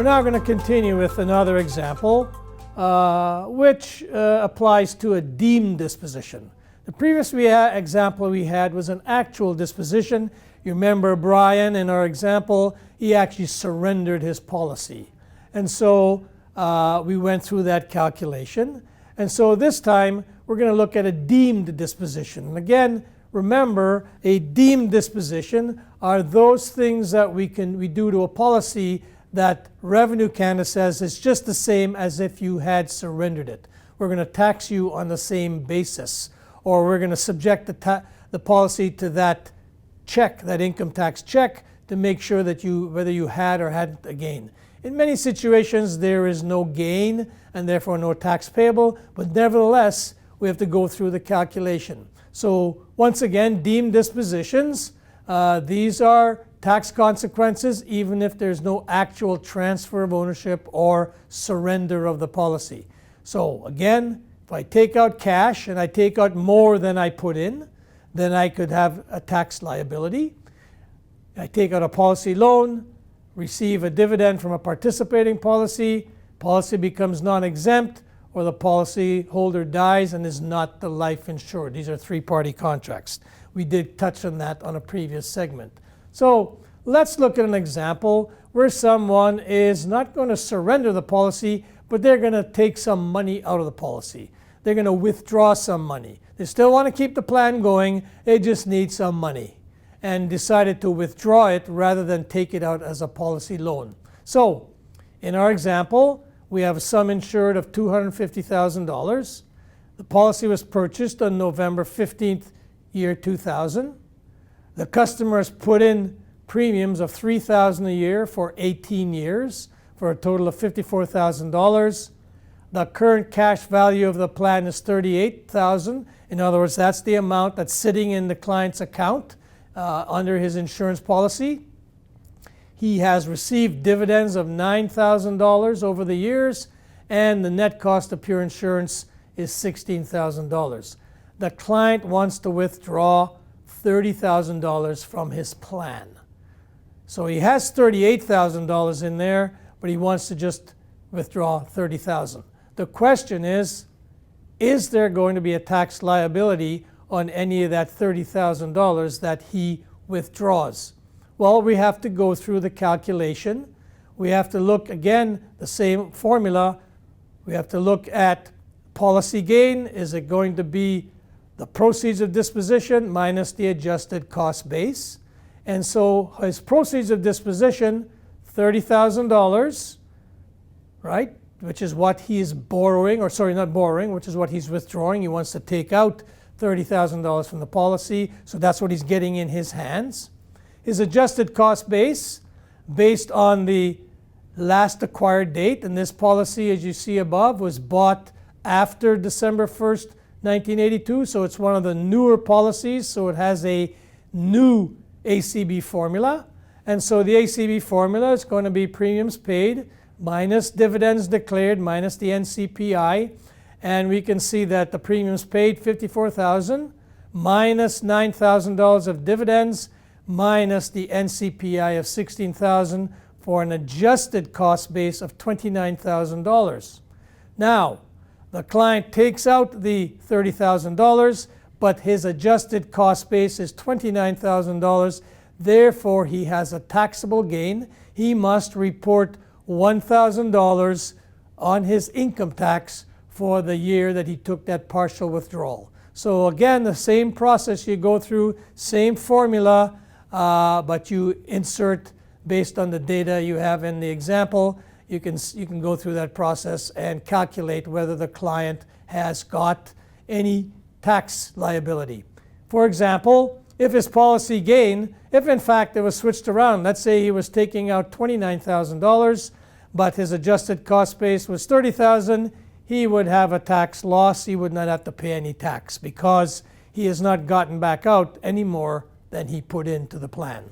We're now going to continue with another example, which applies to a deemed disposition. The previous example we had was an actual disposition. You remember Brian in our example, he actually surrendered his policy. And so we went through that calculation. And so this time we're going to look at a deemed disposition. And again, remember, a deemed disposition are those things that we do to a policy that Revenue Canada says is just the same as if you had surrendered it. We're going to tax you on the same basis, or we're going to subject the policy to that check, that income tax check, to make sure that whether you had or hadn't a gain. In many situations, there is no gain and therefore no tax payable, but nevertheless, we have to go through the calculation. So once again, deemed dispositions, these are tax consequences even if there's no actual transfer of ownership or surrender of the policy. So again, if I take out cash and I take out more than I put in, then I could have a tax liability. I take out a policy loan, receive a dividend from a participating policy, policy becomes non-exempt, or the policy holder dies and is not the life insured. These are three-party contracts. We did touch on that on a previous segment. So let's look at an example where someone is not going to surrender the policy, but they're going to take some money out of the policy. They're going to withdraw some money. They still want to keep the plan going, they just need some money, and decided to withdraw it rather than take it out as a policy loan. So in our example, we have a sum insured of $250,000. The policy was purchased on November 15th, year 2000. The customer has put in premiums of $3,000 a year for 18 years for a total of $54,000. The current cash value of the plan is $38,000. In other words, that's the amount that's sitting in the client's account under his insurance policy. He has received dividends of $9,000 over the years, and the net cost of pure insurance is $16,000. The client wants to withdraw $30,000 from his plan. So he has $38,000 in there, but he wants to just withdraw $30,000. The question is there going to be a tax liability on any of that $30,000 that he withdraws? Well, we have to go through the calculation. We have to look, again, the same formula. We have to look at policy gain. Is it going to be the proceeds of disposition minus the adjusted cost base? And so his proceeds of disposition, $30,000, right, which is what he's borrowing, or sorry, not borrowing, which is what he's withdrawing. He wants to take out $30,000 from the policy, so that's what he's getting in his hands. His adjusted cost base, based on the last acquired date, and this policy, as you see above, was bought after December 1st, 1982, so it's one of the newer policies, so it has a new ACB formula. And so the ACB formula is going to be premiums paid minus dividends declared minus the NCPI. And we can see that the premiums paid, $54,000, minus $9,000 of dividends, minus the NCPI of $16,000 for an adjusted cost base of $29,000. Now, the client takes out the $30,000, but his adjusted cost base is $29,000. Therefore, he has a taxable gain. He must report $1,000 on his income tax for the year that he took that partial withdrawal. So again, the same process you go through, same formula, but you insert based on the data you have in the example. You can go through that process and calculate whether the client has got any tax liability. For example, if his policy gain, if in fact it was switched around, let's say he was taking out $29,000, but his adjusted cost base was $30,000, he would have a tax loss. He would not have to pay any tax because he has not gotten back out any more than he put into the plan.